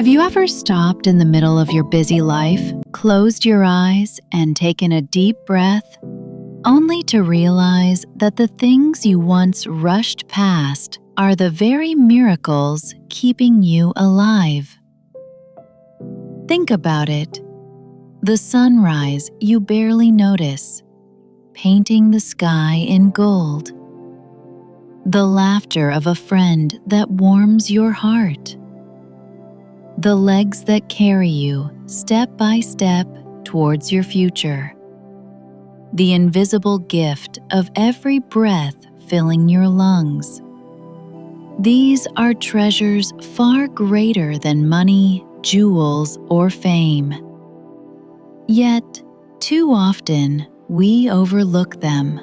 Have you ever stopped in the middle of your busy life, closed your eyes, and taken a deep breath, only to realize that the things you once rushed past are the very miracles keeping you alive? Think about it. The sunrise you barely notice, painting the sky in gold. The laughter of a friend that warms your heart. The legs that carry you step by step towards your future. The invisible gift of every breath filling your lungs. These are treasures far greater than money, jewels, or fame. Yet, too often, we overlook them.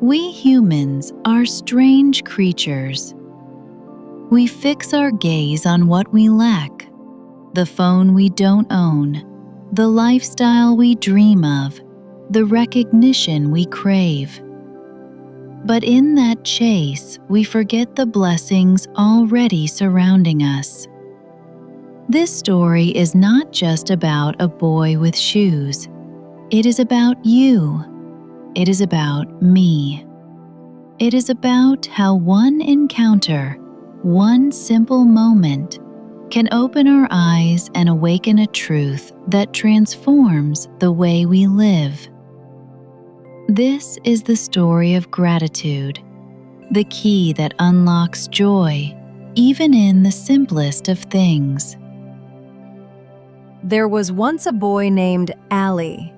We humans are strange creatures. We fix our gaze on what we lack, the phone we don't own, the lifestyle we dream of, the recognition we crave. But in that chase, we forget the blessings already surrounding us. This story is not just about a boy with shoes. It is about you. It is about me. It is about how one encounter, one simple moment, can open our eyes and awaken a truth that transforms the way we live. This is the story of gratitude, the key that unlocks joy, even in the simplest of things. There was once a boy named Ali.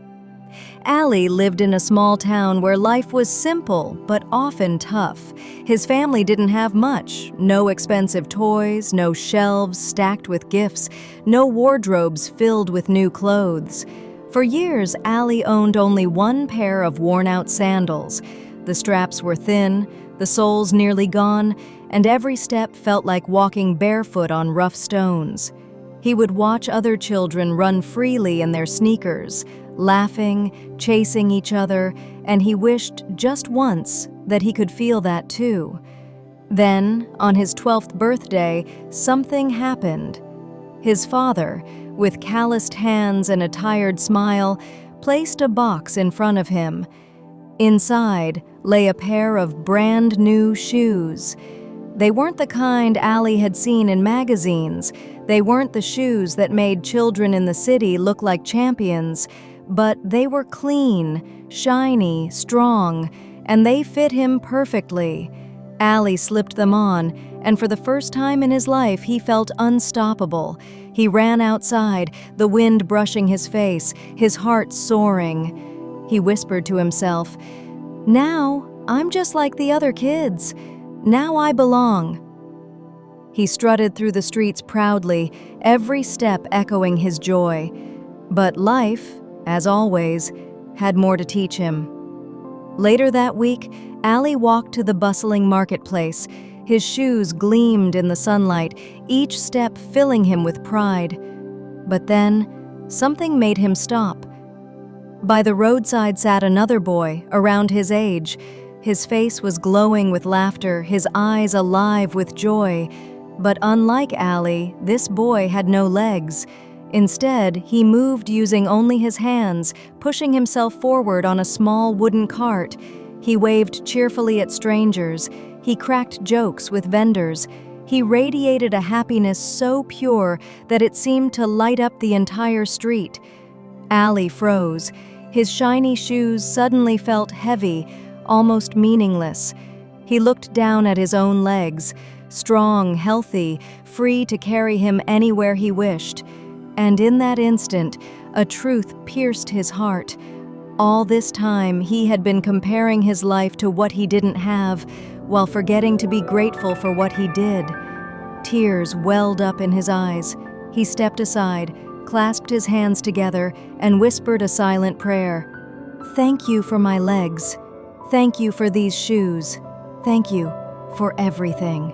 Ali lived in a small town where life was simple but often tough. His family didn't have much. No expensive toys, no shelves stacked with gifts, no wardrobes filled with new clothes. For years, Ali owned only one pair of worn-out sandals. The straps were thin, the soles nearly gone, and every step felt like walking barefoot on rough stones. He would watch other children run freely in their sneakers, laughing, chasing each other, and he wished just once that he could feel that too. Then, on his 12th birthday, something happened. His father, with calloused hands and a tired smile, placed a box in front of him. Inside lay a pair of brand new shoes. They weren't the kind Ali had seen in magazines. They weren't the shoes that made children in the city look like champions. But they were clean, shiny, strong, and they fit him perfectly. Ali slipped them on, and for the first time in his life, he felt unstoppable. He ran outside, the wind brushing his face, his heart soaring. He whispered to himself, "Now, I'm just like the other kids. Now I belong." He strutted through the streets proudly, every step echoing his joy. But life, as always, had more to teach him. Later that week, Ali walked to the bustling marketplace. His shoes gleamed in the sunlight, each step filling him with pride. But then, something made him stop. By the roadside sat another boy, around his age. His face was glowing with laughter, his eyes alive with joy. But unlike Ali, this boy had no legs. Instead, he moved using only his hands, pushing himself forward on a small wooden cart. He waved cheerfully at strangers. He cracked jokes with vendors. He radiated a happiness so pure that it seemed to light up the entire street. Ali froze. His shiny shoes suddenly felt heavy, almost meaningless. He looked down at his own legs, strong, healthy, free to carry him anywhere he wished. And in that instant, a truth pierced his heart. All this time, he had been comparing his life to what he didn't have, while forgetting to be grateful for what he did. Tears welled up in his eyes. He stepped aside, clasped his hands together, and whispered a silent prayer. "Thank you for my legs. Thank you for these shoes. Thank you for everything."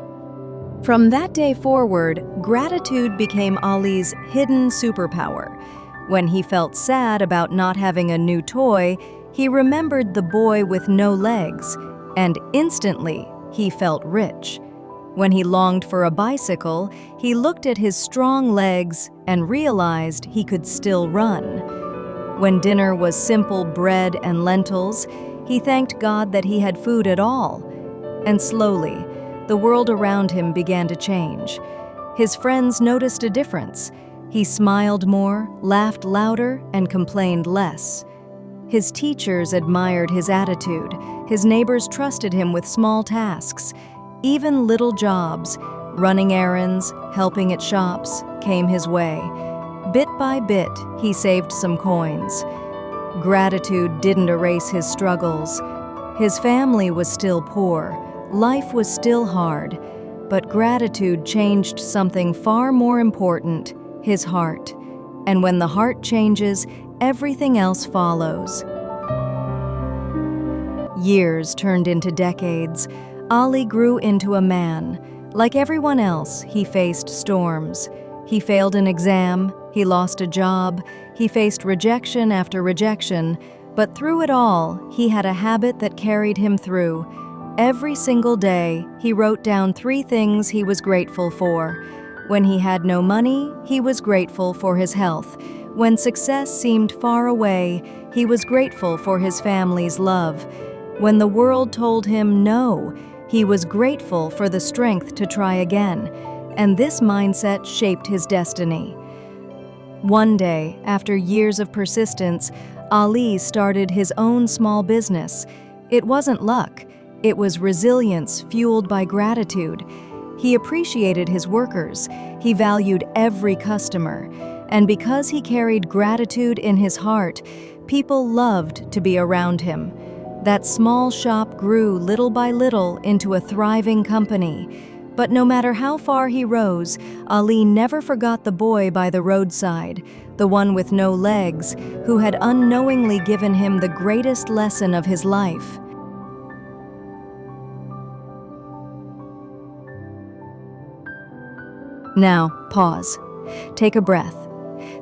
From that day forward, gratitude became Ali's hidden superpower. When he felt sad about not having a new toy, he remembered the boy with no legs, and instantly he felt rich. When he longed for a bicycle, he looked at his strong legs and realized he could still run. When dinner was simple bread and lentils, he thanked God that he had food at all. And slowly, the world around him began to change. His friends noticed a difference. He smiled more, laughed louder, and complained less. His teachers admired his attitude. His neighbors trusted him with small tasks. Even little jobs, running errands, helping at shops, came his way. Bit by bit, he saved some coins. Gratitude didn't erase his struggles. His family was still poor. Life was still hard. But gratitude changed something far more important, his heart. And when the heart changes, everything else follows. Years turned into decades. Ali grew into a man. Like everyone else, he faced storms. He failed an exam, he lost a job, he faced rejection after rejection, but through it all, he had a habit that carried him through. Every single day, he wrote down 3 things he was grateful for. When he had no money, he was grateful for his health. When success seemed far away, he was grateful for his family's love. When the world told him no, he was grateful for the strength to try again. And this mindset shaped his destiny. One day, after years of persistence, Ali started his own small business. It wasn't luck. It was resilience fueled by gratitude. He appreciated his workers. He valued every customer. And because he carried gratitude in his heart, people loved to be around him. That small shop grew little by little into a thriving company. But no matter how far he rose, Ali never forgot the boy by the roadside, the one with no legs, who had unknowingly given him the greatest lesson of his life. Now, pause. Take a breath.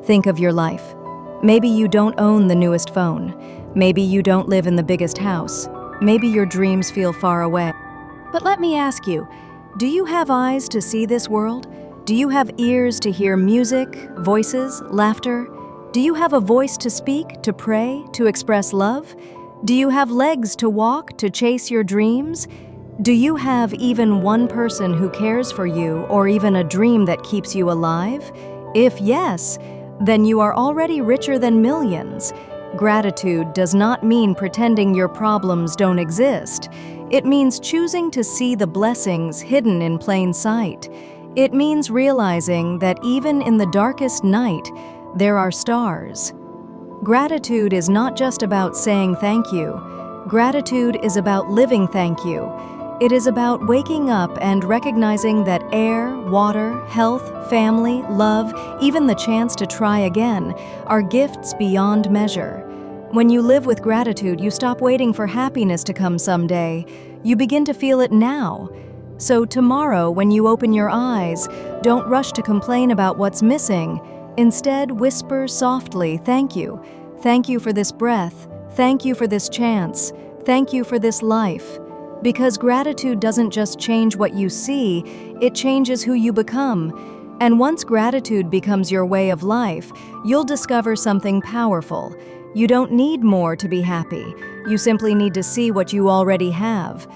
Think of your life. Maybe you don't own the newest phone. Maybe you don't live in the biggest house. Maybe your dreams feel far away. But let me ask you, do you have eyes to see this world? Do you have ears to hear music, voices, laughter? Do you have a voice to speak, to pray, to express love? Do you have legs to walk, to chase your dreams? Do you have even one person who cares for you, or even a dream that keeps you alive? If yes, then you are already richer than millions. Gratitude does not mean pretending your problems don't exist. It means choosing to see the blessings hidden in plain sight. It means realizing that even in the darkest night, there are stars. Gratitude is not just about saying thank you. Gratitude is about living thank you. It is about waking up and recognizing that air, water, health, family, love, even the chance to try again, are gifts beyond measure. When you live with gratitude, you stop waiting for happiness to come someday. You begin to feel it now. So tomorrow, when you open your eyes, don't rush to complain about what's missing. Instead, whisper softly, "Thank you. Thank you for this breath. Thank you for this chance. Thank you for this life." Because gratitude doesn't just change what you see, it changes who you become. And once gratitude becomes your way of life, you'll discover something powerful. You don't need more to be happy. You simply need to see what you already have.